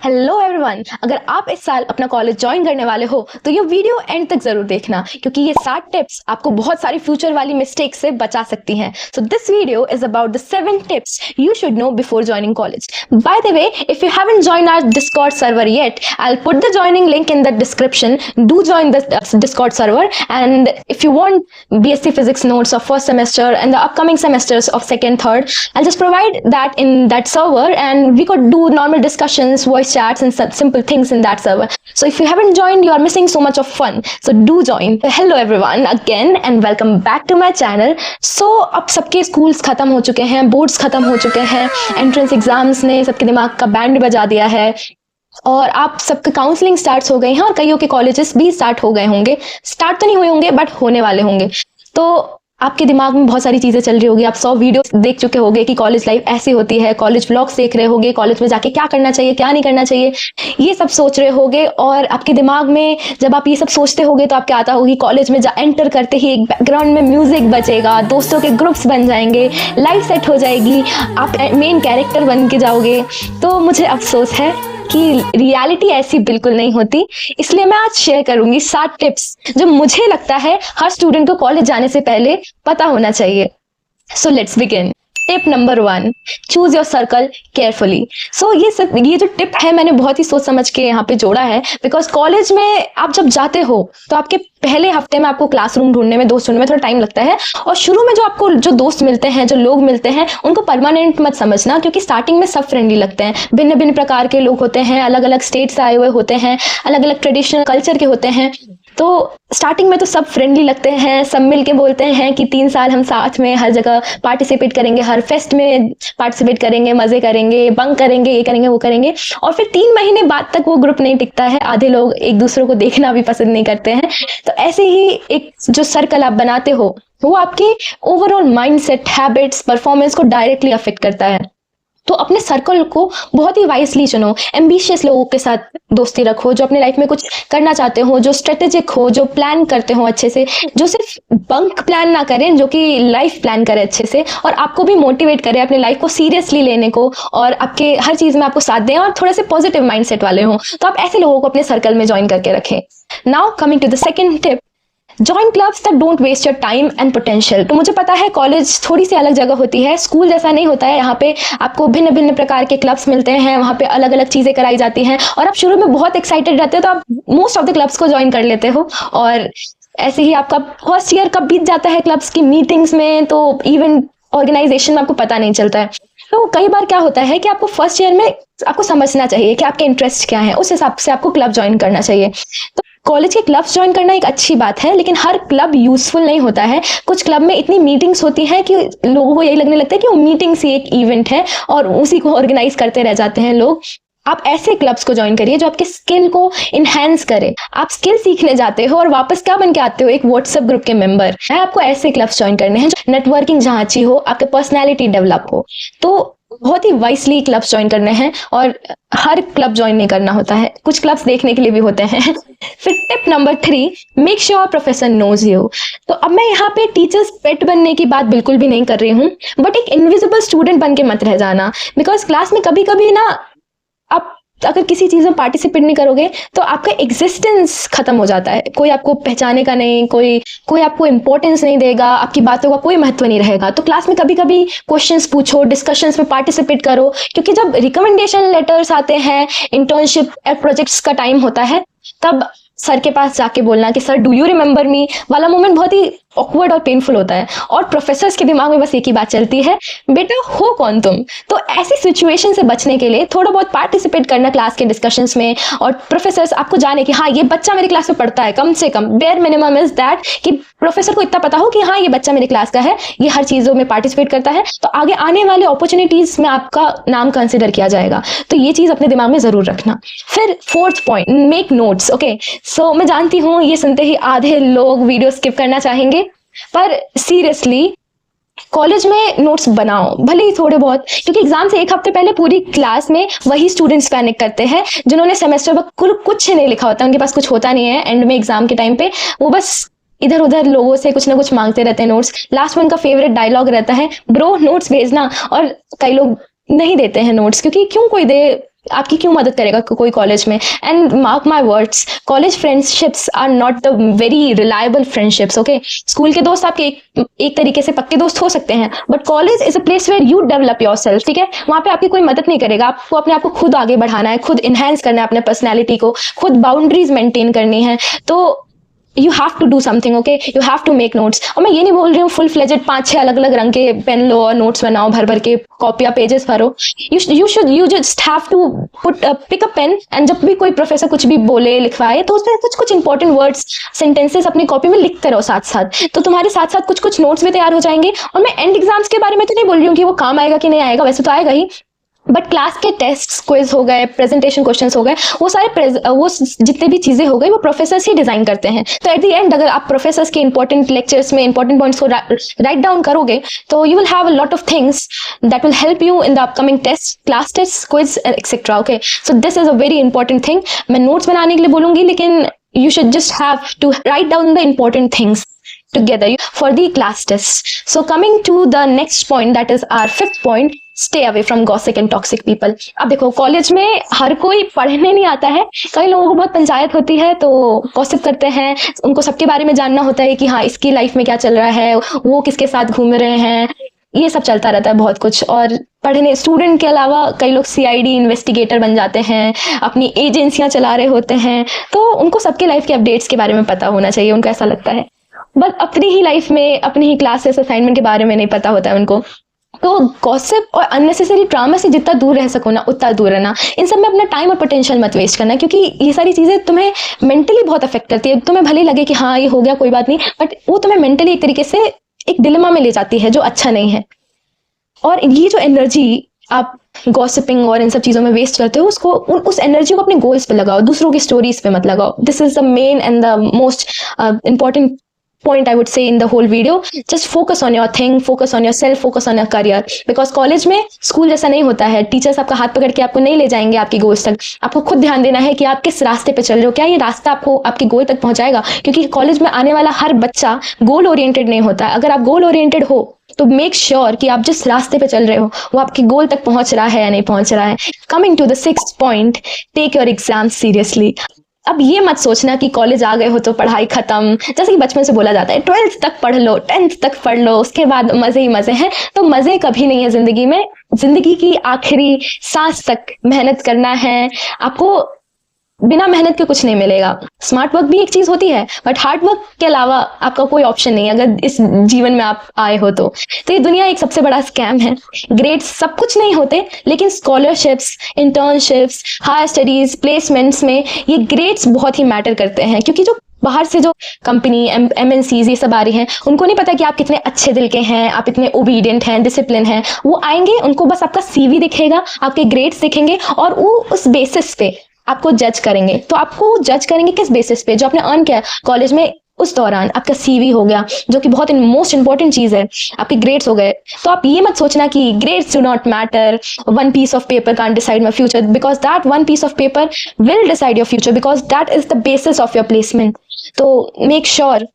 Hello everyone, अगर आप इस साल अपना कॉलेज ज्वाइन करने वाले हो तो ये वीडियो एंड तक जरूर देखना, क्योंकि ये 7 टिप्स आपको बहुत सारी फ्यूचर वाली मिस्टेक से बचा सकती हैं। So this video is about the 7 tips you should know before joining college. By the way, if you haven't joined our Discord server yet, I'll put the joining link in the description. Do join the Discord server, and if you want BSc Physics notes of first semester and the upcoming semesters of second, third, I'll just provide that in that server, and we could do normal discussions, voice chats, and simple things in that server. So if you haven't joined, you are missing so much of fun. So do join. Hello everyone again, and welcome back to my channel. So अब सबके schools खत्म हो चुके हैं, boards खत्म हो चुके हैं, एंट्रेंस एग्जाम्स ने सबके दिमाग का बैंड बजा दिया है और आप सबके काउंसलिंग स्टार्ट हो गए हैं और कईयों के कॉलेजेस भी स्टार्ट हो गए होंगे। स्टार्ट तो नहीं हुए होंगे बट होने वाले होंगे। तो आपके दिमाग में बहुत सारी चीजें चल रही होगी, आप 100 वीडियो देख चुके होंगे कि कॉलेज लाइफ ऐसी होती है, कॉलेज व्लॉग्स देख रहे होंगे, कॉलेज में जाके क्या करना चाहिए क्या नहीं करना चाहिए, ये सब सोच रहे होंगे। और आपके दिमाग में जब आप ये सब सोचते होंगे तो आपके आता होगी कॉलेज में एंटर करते ही एक बैकग्राउंड में म्यूजिक बजेगा, दोस्तों के ग्रुप्स बन जाएंगे, लाइफ सेट हो जाएगी, आप मेन कैरेक्टर बन के जाओगे। तो मुझे अफसोस है कि रियलिटी ऐसी बिल्कुल नहीं होती। इसलिए मैं आज शेयर करूंगी 7 टिप्स जो मुझे लगता है हर स्टूडेंट को कॉलेज जाने से पहले पता होना चाहिए। So let's begin. Tip number 1, choose your circle carefully. So ये जो टिप है मैंने बहुत ही सोच समझ के यहाँ पे जोड़ा है, बिकॉज कॉलेज में आप जब जाते हो तो आपके पहले हफ्ते में आपको क्लासरूम ढूंढने में, दोस्त ढूंढने में थोड़ा टाइम लगता है। और शुरू में जो आपको जो दोस्त मिलते हैं, जो लोग मिलते हैं, उनको परमानेंट मत समझना, क्योंकि स्टार्टिंग में सब फ्रेंडली लगते हैं। भिन्न भिन्न प्रकार के लोग होते हैं, अलग अलग स्टेट से आए हुए होते हैं, अलग अलग ट्रेडिशनल कल्चर के होते हैं। तो स्टार्टिंग में तो सब फ्रेंडली लगते हैं, सब मिलके बोलते हैं कि 3 साल हम साथ में हर जगह पार्टिसिपेट करेंगे, हर फेस्ट में पार्टिसिपेट करेंगे, मजे करेंगे, बंक करेंगे, ये करेंगे वो करेंगे। और फिर 3 महीने बाद तक वो ग्रुप नहीं टिकता है, आधे लोग एक दूसरे को देखना भी पसंद नहीं करते हैं। तो ऐसे ही एक जो सर्कल आप बनाते हो वो आपके ओवरऑल माइंडसेट, हैबिट्स, परफॉर्मेंस को डायरेक्टली अफेक्ट करता है। तो अपने सर्कल को बहुत ही वाइसली चुनो। एम्बिशियस लोगों के साथ दोस्ती रखो, जो अपने लाइफ में कुछ करना चाहते हो, जो स्ट्रेटेजिक हो, जो प्लान करते हो अच्छे से, जो सिर्फ बंक प्लान ना करें, जो कि लाइफ प्लान करे अच्छे से और आपको भी मोटिवेट करे अपने लाइफ को सीरियसली लेने को, और आपके हर चीज में आपको साथ दें और थोड़े से पॉजिटिव माइंडसेट वाले हों। तो आप ऐसे लोगों को अपने सर्कल में ज्वाइन करके रखें। Now coming to the second tip, join clubs that don't waste your time and potential. तो मुझे पता है कॉलेज थोड़ी सी अलग जगह होती है, स्कूल जैसा नहीं होता है। यहाँ पे आपको भिन्न भिन्न प्रकार के क्लब्स मिलते हैं, वहाँ पे अलग अलग चीजें कराई जाती हैं और आप शुरू में बहुत एक्साइटेड रहते हो तो आप मोस्ट ऑफ द क्लब्स को ज्वाइन कर लेते हो। और ऐसे ही आपका फर्स्ट ईयर कब बीत जाता है क्लब्स की मीटिंग्स में, तो इवेंट ऑर्गेनाइजेशन में आपको पता नहीं चलता है। तो कई बार क्या होता है कि आपको फर्स्ट ईयर में आपको समझना चाहिए कि आपके इंटरेस्ट क्या है, उस हिसाब से आपको क्लब ज्वाइन करना चाहिए। तो कॉलेज के क्लब्स ज्वाइन करना एक अच्छी बात है, लेकिन हर क्लब यूजफुल नहीं होता है। कुछ क्लब में इतनी मीटिंग्स होती हैं कि लोगों को यही लगने लगता है कि वो मीटिंग्स ही एक इवेंट है और उसी को ऑर्गेनाइज करते रह जाते हैं लोग। आप ऐसे क्लब्स को ज्वाइन करिए जो आपके स्किल को इनहेंस करे। आप स्किल सीखने जाते हो और वापस क्या बन के आते हो, एक व्हाट्सएप ग्रुप के मेंबर। आपको ऐसे क्लब्स ज्वाइन करने हैं जो नेटवर्किंग जहाँ अच्छी हो, आपके पर्सनैलिटी डेवलप हो। तो बहुत ही वाइसली क्लब्स ज्वाइन करने हैं और हर क्लब ज्वाइन नहीं करना होता है, कुछ क्लब्स देखने के लिए भी होते हैं। फिर tip number 3, make sure professor knows you. तो अब मैं यहाँ पे टीचर्स पेट बनने की बात बिल्कुल भी नहीं कर रही हूँ, बट एक इनविजिबल स्टूडेंट बन के मत रह जाना। बिकॉज क्लास में कभी कभी ना आप अगर किसी चीज में पार्टिसिपेट नहीं करोगे तो आपका एग्जिस्टेंस खत्म हो जाता है। कोई आपको पहचाने का नहीं, कोई आपको इंपॉर्टेंस नहीं देगा, आपकी बातों का कोई महत्व नहीं रहेगा। तो क्लास में कभी कभी क्वेश्चंस पूछो, डिस्कशंस में पार्टिसिपेट करो, क्योंकि जब रिकमेंडेशन लेटर्स आते हैं, इंटर्नशिप प्रोजेक्ट्स का टाइम होता है, तब सर के पास जाके बोलना कि सर डू यू रिमेंबर मी वाला मोमेंट बहुत ही ऑकवर्ड और पेनफुल होता है। और प्रोफेसर्स के दिमाग में बस एक ही बात चलती है, बेटा हो कौन तुम। तो ऐसी सिचुएशन से बचने के लिए थोड़ा बहुत पार्टिसिपेट करना क्लास के डिस्कशंस में, और प्रोफेसर्स आपको जाने कि हाँ ये बच्चा मेरे क्लास में पढ़ता है, कम से कम बेयर मिनिमम इज दैट कि प्रोफेसर को इतना पता हो कि हाँ ये बच्चा मेरे क्लास का है, ये हर चीजों में पार्टिसिपेट करता है, तो आगे आने वाले अपॉर्चुनिटीज में आपका नाम कंसिडर किया जाएगा। तो ये चीज अपने दिमाग में जरूर रखना। फिर 4th point, make notes. Okay, so मैं जानती हूँ ये सुनते ही आधे लोग वीडियो स्किप करना चाहेंगे, पर सीरियसली कॉलेज में नोट्स बनाओ, भले ही थोड़े बहुत, क्योंकि एग्जाम से 1 हफ्ते पहले पूरी क्लास में वही स्टूडेंट्स पैनिक करते हैं जिन्होंने सेमेस्टर में कुछ नहीं लिखा होता, उनके पास कुछ होता नहीं है। एंड में एग्जाम के टाइम पे वो बस इधर उधर लोगों से कुछ ना कुछ मांगते रहते हैं नोट्स। लास्ट में उनका फेवरेट डायलॉग रहता है, ब्रो नोट्स भेजना। और कई लोग नहीं देते हैं नोट्स, क्योंकि क्यों कोई दे, आपकी क्यों मदद करेगा कोई कॉलेज में। And mark my words, college friendships are not the very reliable friendships. Okay, school के दोस्त आपके एक तरीके से पक्के दोस्त हो सकते हैं, but college is a place where you develop yourself. ठीक है, वहां पे आपकी कोई मदद नहीं करेगा, आपको अपने आप को खुद आगे बढ़ाना है, खुद इनहेंस करना है अपने पर्सनैलिटी को, खुद बाउंड्रीज मेंटेन करनी है। तो you have to do something. Okay, you have to make notes. और मैं ये नहीं बोल रही हूँ फुल फ्लेजेड 5-6 अलग अलग रंग के पेन लो और नोट्स बनाओ, भर भर के कॉपियां पेजेस भरो। You just have to put pick a pen, and जब भी कोई प्रोफेसर कुछ भी बोले लिखवाए तो उसमें कुछ कुछ इंपॉर्टेंट वर्ड्स सेंटेंसेस अपनी कॉपी में लिखते रहो साथ साथ, तो तुम्हारे साथ साथ कुछ कुछ नोट्स भी तैयार हो जाएंगे। और मैं एंड एग्जाम्स के बारे में तो नहीं बोल रही हूँ कि वो काम आएगा कि नहीं आएगा, वैसे तो आएगा ही, बट क्लास के टेस्ट, क्विज हो गए, प्रेजेंटेशन क्वेश्चंस हो गए, वो सारे वो जितने भी चीजें हो गई वो प्रोफेसर्स ही डिजाइन करते हैं। तो एट द एंड अगर आप प्रोफेसर्स के इंपॉर्टेंट लेक्चर्स में इंपॉर्टेंट पॉइंट्स को राइट डाउन करोगे तो you will have a lot of things that will help you in the upcoming test, class test, quiz etcetera. Okay, so this is a very important thing. मैं notes बनाने के लिए बोलूंगी, लेकिन you should just have to write down the important things together for the class tests. So coming to the next point, that is our 5th point, stay away from gossip and toxic people. अब देखो, college में हर कोई पढ़ने नहीं आता है, कई लोगों को बहुत पंचायत होती है तो गॉसिप करते हैं, उनको सबके बारे में जानना होता है कि हाँ इसकी लाइफ में क्या चल रहा है, वो किसके साथ घूम रहे हैं, ये सब चलता रहता है बहुत कुछ। और पढ़ने स्टूडेंट के अलावा कई लोग सीआईडी इन्वेस्टिगेटर बन जाते हैं, अपनी एजेंसियां चला रहे होते हैं, तो उनको सबके लाइफ के अपडेट्स के बारे में पता होना चाहिए, उनको ऐसा लगता है। बस अपनी ही लाइफ में, अपनी ही क्लासेस असाइनमेंट के बारे में नहीं पता होता है उनको। तो गॉसिप और अननेसेसरी ड्रामा से जितना दूर रह सको ना उतना दूर रहना। इन सब में अपना टाइम और पोटेंशियल मत वेस्ट करना, क्योंकि ये सारी चीजें तुम्हें मेंटली बहुत अफेक्ट करती है। तुम्हें भले ही लगे कि हाँ ये हो गया कोई बात नहीं, बट वो तुम्हें मेंटली एक तरीके से एक डिलेमा में ले जाती है जो अच्छा नहीं है। और ये जो एनर्जी आप गॉसिपिंग और इन सब चीजों में वेस्ट करते हो, उसको उस एनर्जी को अपने गोल्स पे लगाओ, दूसरों की स्टोरीज पे मत लगाओ। This is the main and the most important point I would say in the whole video. Just focus on your thing, focus on yourself, focus on your career, because college में school जैसा नहीं होता है। Teachers आपका हाथ पकड़ के आपको नहीं ले जाएंगे आपकी गोल्स तक। आपको खुद ध्यान देना है कि आप किस रास्ते पे चल रहे हो, क्या ये रास्ता आपको आपके गोल तक पहुंचाएगा। क्योंकि कॉलेज में आने वाला हर बच्चा गोल ओरिएंटेड नहीं होता है। अगर आप गोल ओरिएंटेड हो तो मेक श्योर कि आप जिस रास्ते पे चल रहे हो वो आपके गोल तक पहुंच रहा है या नहीं पहुंच रहा है। Coming to the 6th point, take your exam seriously. अब ये मत सोचना कि कॉलेज आ गए हो तो पढ़ाई खत्म, जैसे कि बचपन से बोला जाता है 12th तक पढ़ लो, 10th तक पढ़ लो, उसके बाद मजे ही मजे हैं। तो मजे कभी नहीं है जिंदगी में। जिंदगी की आखिरी सांस तक मेहनत करना है आपको। बिना मेहनत के कुछ नहीं मिलेगा। स्मार्ट वर्क भी एक चीज होती है, बट हार्ड वर्क के अलावा आपका कोई ऑप्शन नहीं है अगर इस जीवन में आप आए हो तो। ये दुनिया एक सबसे बड़ा स्कैम है। ग्रेड्स सब कुछ नहीं होते, लेकिन scholarships, internships, higher studies, placements में ये ग्रेड्स बहुत ही मैटर करते हैं। क्योंकि जो बाहर से जो कंपनी MNCs ये सब आ रही हैं, उनको नहीं पता कि आप कितने अच्छे दिल के हैं, आप इतने ओबीडियंट हैं, डिसिप्लिन हैं। वो आएंगे, उनको बस आपका CV दिखेगा, आपके ग्रेड्स दिखेंगे, और वो उस बेसिस पे आपको जज करेंगे। तो आपको जज करेंगे किस बेसिस पे? जो आपने अर्न किया कॉलेज में उस दौरान। आपका CV हो गया, जो कि बहुत मोस्ट इंपॉर्टेंट चीज है, आपके ग्रेड्स हो गए। तो आप ये मत सोचना कि grades do not matter, one piece of paper can't decide my future, because that one piece of paper will decide your future, because that is the basis of your placement. तो make sure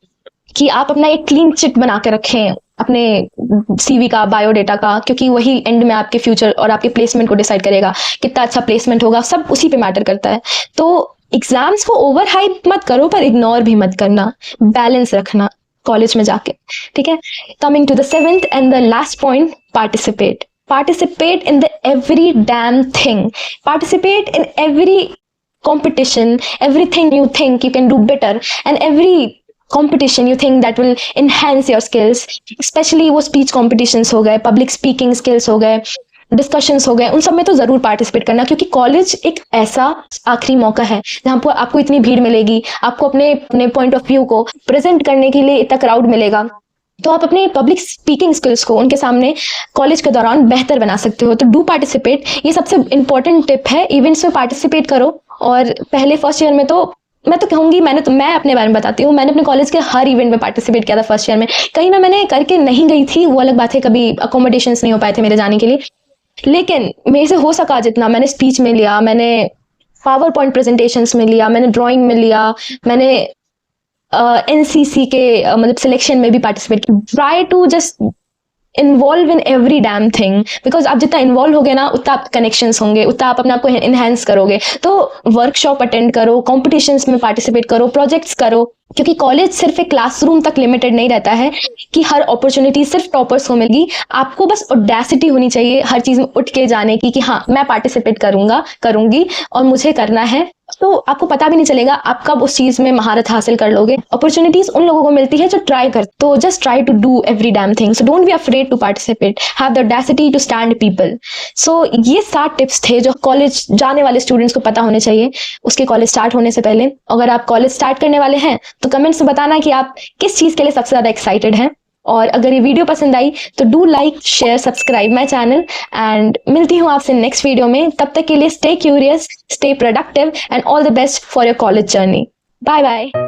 कि आप अपना एक clean chit बना के रखें अपने CV का, बायोडेटा का, क्योंकि वही एंड में आपके फ्यूचर और आपके प्लेसमेंट को डिसाइड करेगा। कितना अच्छा प्लेसमेंट होगा सब उसी पे मैटर करता है। तो एग्जाम्स को ओवर हाइप मत करो, पर इग्नोर भी मत करना, बैलेंस रखना कॉलेज में जाके, ठीक है। Coming to the 7th and the last point, participate. Participate in the every damn thing. Participate in every competition, everything you think you can do better, and every competition you think that will enhance your skills. Especially वो speech competitions हो गए, public speaking skills हो गए, discussions हो गए, उन सब में तो जरूर पार्टिसिपेट करना। क्योंकि कॉलेज एक ऐसा आखिरी मौका है जहाँ पर आपको इतनी भीड़ मिलेगी, आपको अपने पॉइंट ऑफ व्यू को प्रेजेंट करने के लिए इतना क्राउड मिलेगा। तो आप अपने पब्लिक स्पीकिंग स्किल्स को उनके सामने कॉलेज के दौरान बेहतर बना सकते हो। तो डू पार्टिसिपेट, ये सबसे इंपॉर्टेंट टिप है। इवेंट्स में पार्टिसिपेट करो। और पहले फर्स्ट ईयर में तो मैं तो कहूंगी, मैं अपने बारे में बताती हूँ, मैंने अपने कॉलेज के हर इवेंट में पार्टिसिपेट किया था फर्स्ट ईयर में। कहीं ना मैंने करके नहीं गई थी, वो अलग बात है, कभी अकोमोडेशंस नहीं हो पाए थे मेरे जाने के लिए, लेकिन मेरे से हो सका जितना। मैंने स्पीच में लिया, मैंने पावर पॉइंट प्रेजेंटेशंस में लिया, मैंने ड्राइंग में लिया, मैंने NCC के मतलब सिलेक्शन में भी पार्टिसिपेट किया। Try to just involve in every damn thing, because आप जितना इन्वॉल्व होगे ना उतना आप कनेक्शंस होंगे, उतना आप अपने आप को इनहेंस करोगे। तो वर्कशॉप अटेंड करो, कॉम्पिटिशन्स में पार्टिसिपेट करो, प्रोजेक्ट्स करो, क्योंकि कॉलेज सिर्फ एक क्लासरूम तक लिमिटेड नहीं रहता है कि हर अपॉर्चुनिटी सिर्फ टॉपर्स को मिलेगी। आपको बस ऑडेसिटी होनी चाहिए हर चीज में उठ के जाने की कि हाँ मैं पार्टिसिपेट करूंगी और मुझे करना है। तो आपको पता भी नहीं चलेगा आप कब उस चीज में महारत हासिल कर लोगे। अपॉर्चुनिटीज उन लोगों को मिलती है जो ट्राई कर, तो just try to do every damn thing, so don't be afraid to participate, have the audacity to stand people. So ये 7 टिप्स थे जो कॉलेज जाने वाले स्टूडेंट्स को पता होने चाहिए उसके कॉलेज स्टार्ट होने से पहले। अगर आप कॉलेज स्टार्ट करने वाले हैं तो कमेंट्स में बताना कि आप किस चीज के लिए सबसे ज्यादा एक्साइटेड हैं। और अगर ये वीडियो पसंद आई तो do like, share, subscribe my channel and मिलती हूँ आपसे नेक्स्ट वीडियो में। तब तक के लिए stay curious, stay productive and all the best for your college journey. Bye bye.